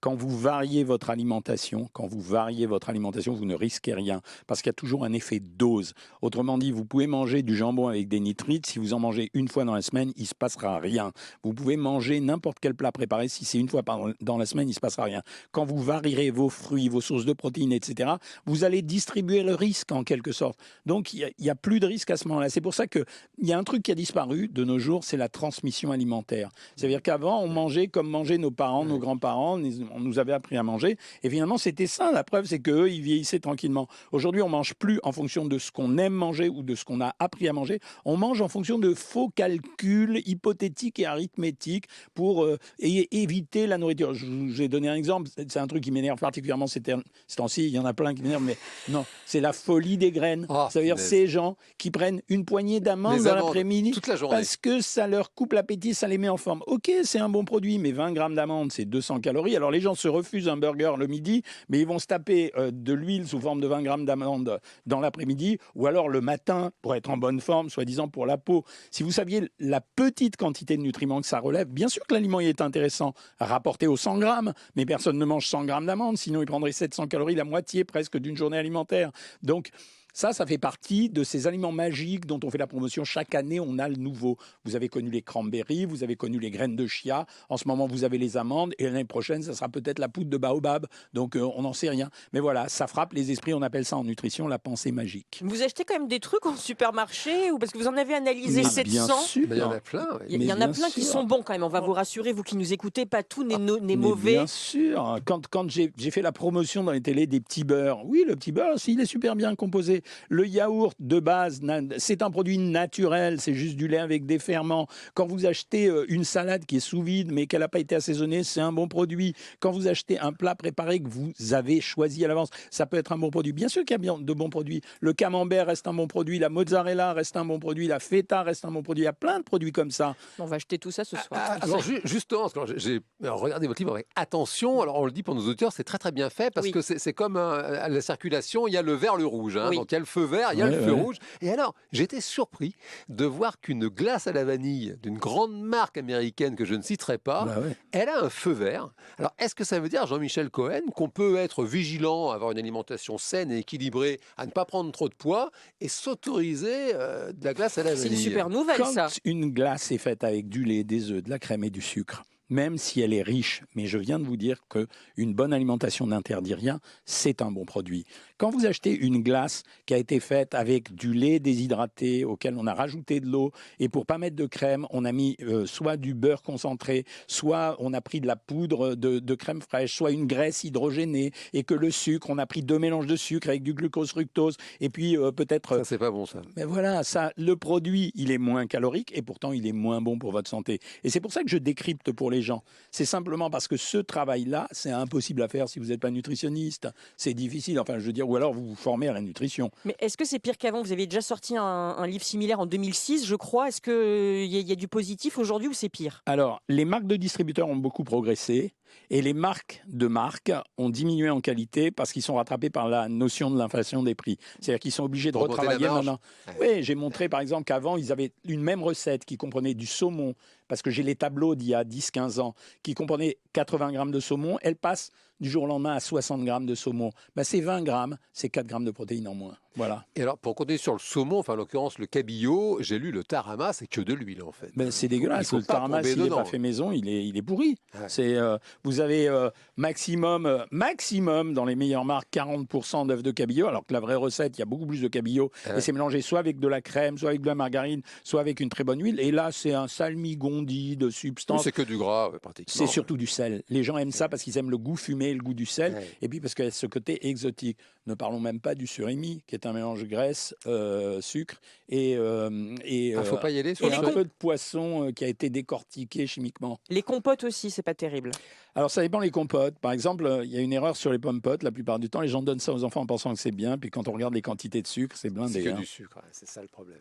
quand vous variez votre alimentation, vous ne risquez rien parce qu'il y a toujours un effet dose. Autrement dit, vous pouvez manger du jambon avec des nitrites. Si vous en mangez une fois dans la semaine, il ne se passera rien. Vous pouvez manger n'importe quel plat préparé. Si c'est une fois dans la semaine, il ne se passera rien. Quand vous varierez vos fruits, vos sources de protéines, etc., vous allez distribuer le risque en quelque sorte. Donc, il n'y a plus de risque à ce moment-là. C'est pour ça qu'il y a un truc qui a disparu de nos jours, c'est la transmission alimentaire. C'est-à-dire qu'avant, on mangeait comme mangeaient nos parents, nos grands-parents. On nous avait appris à manger. Et finalement, c'était ça. La preuve, c'est qu'eux, ils vieillissaient tranquillement. Aujourd'hui, on ne mange plus en fonction de ce qu'on aime manger ou de ce qu'on a appris à manger. On mange en fonction de faux calculs hypothétiques et arithmétiques pour éviter la nourriture. Je vous ai donné un exemple. C'est un truc qui m'énerve particulièrement ces temps-ci. Il y en a plein qui m'énervent, mais non, c'est la folie des graines. Ça veut dire ces gens qui prennent une poignée d'amandes dans l'après-midi toute la journée parce que ça leur coupe l'appétit, ça les met en forme. Ok, c'est un bon produit, mais 20 grammes d'amandes, c'est 200 calories. Alors les gens se refusent un burger le midi, mais ils vont se taper de l'huile sous forme de 20 grammes d'amandes dans l'après-midi, ou alors le matin pour être en bonne forme, soi-disant pour la peau. Si vous saviez la petite quantité de nutriments que ça relève, bien sûr que l'aliment est intéressant, rapporté aux 100 grammes, mais personne ne mange 100 grammes d'amandes, sinon il prendrait 700 calories, la moitié presque d'une journée alimentaire. Donc, ça fait partie de ces aliments magiques dont on fait la promotion. Chaque année, on a le nouveau. Vous avez connu les cranberries, vous avez connu les graines de chia. En ce moment, vous avez les amandes. Et l'année prochaine, ça sera peut-être la poudre de baobab. Donc, on n'en sait rien. Mais voilà, ça frappe les esprits. On appelle ça en nutrition la pensée magique. Vous achetez quand même des trucs en supermarché ou parce que vous en avez analysé 700. Bien sûr. Il y en a plein. Il y en a plein qui sont bons quand même. On va vous rassurer, vous qui nous écoutez, pas tout n'est mauvais. Bien sûr. Quand j'ai fait la promotion dans les télés des petits beurres, oui, le petit beurre, il est super bien composé. Le yaourt de base, c'est un produit naturel, c'est juste du lait avec des ferments. Quand vous achetez une salade qui est sous vide mais qu'elle n'a pas été assaisonnée, c'est un bon produit. Quand vous achetez un plat préparé que vous avez choisi à l'avance, ça peut être un bon produit. Bien sûr qu'il y a bien de bons produits. Le camembert reste un bon produit, la mozzarella reste un bon produit, la feta reste un bon produit. Il y a plein de produits comme ça. On va acheter tout ça ce soir. Alors justement, j'ai regardé votre livre avec attention. Alors on le dit pour nos auditeurs, c'est très très bien fait parce que c'est comme à la circulation, il y a le vert, le rouge. Hein, donc il y a le feu vert, il y a le feu rouge. Et alors, j'étais surpris de voir qu'une glace à la vanille d'une grande marque américaine que je ne citerai pas, elle a un feu vert. Alors, est-ce que ça veut dire, Jean-Michel Cohen, qu'on peut être vigilant, avoir une alimentation saine et équilibrée, à ne pas prendre trop de poids et s'autoriser de la glace à la vanille? C'est une super nouvelle, ça. Quand une glace est faite avec du lait, des œufs, de la crème et du sucre, même si elle est riche, mais je viens de vous dire qu'une bonne alimentation n'interdit rien, c'est un bon produit. Quand vous achetez une glace qui a été faite avec du lait déshydraté auquel on a rajouté de l'eau et pour pas mettre de crème, on a mis soit du beurre concentré, soit on a pris de la poudre de crème fraîche, soit une graisse hydrogénée et que le sucre, on a pris 2 mélanges de sucre avec du glucose fructose et puis peut-être... Ça, c'est pas bon, ça. Mais voilà, le produit, il est moins calorique et pourtant il est moins bon pour votre santé. Et c'est pour ça que je décrypte pour les gens. C'est simplement parce que ce travail-là, c'est impossible à faire si vous n'êtes pas nutritionniste. C'est difficile, enfin je veux dire, ou alors vous vous formez à la nutrition. Mais est-ce que c'est pire qu'avant? Vous avez déjà sorti un livre similaire en 2006, je crois. Est-ce qu'il y a du positif aujourd'hui ou c'est pire? Alors, les marques de distributeurs ont beaucoup progressé et les marques ont diminué en qualité parce qu'ils sont rattrapés par la notion de l'inflation des prix. C'est-à-dire qu'ils sont obligés de retravailler maintenant. Oui, j'ai montré par exemple qu'avant, ils avaient une même recette qui comprenait du saumon, parce que j'ai les tableaux d'il y a 10-15 ans, qui comprenaient 80 grammes de saumon. Elle passe du jour au lendemain à 60 grammes de saumon. Ben, c'est 20 grammes, c'est 4 grammes de protéines en moins. Voilà. Et alors, pour continuer sur le saumon, enfin en l'occurrence le cabillaud, j'ai lu le tarama, c'est que de l'huile en fait. Ben, c'est dégueulasse. Le tarama, s'il n'est pas fait maison, il est pourri. Ouais. Vous avez maximum dans les meilleures marques 40% d'œufs de cabillaud, alors que la vraie recette, il y a beaucoup plus de cabillaud. Et c'est mélangé soit avec de la crème, soit avec de la margarine, soit avec une très bonne huile. Et là, c'est un salmigondi de substance. Oui, c'est que du gras, pratiquement. C'est surtout du sel. Les gens aiment ça parce qu'ils aiment le goût fumé, le goût du sel. Et puis parce qu'il y a ce côté exotique. Ne parlons même pas du surimi, qui est un mélange graisse, sucre et faut pas y aller sur un peu de poisson qui a été décortiqué chimiquement. Les compotes aussi, c'est pas terrible. Alors ça dépend les compotes. Par exemple, il y a une erreur sur les pommes potes. La plupart du temps, les gens donnent ça aux enfants en pensant que c'est bien. Puis quand on regarde les quantités de sucre, c'est blindé. C'est que du sucre, c'est ça le problème.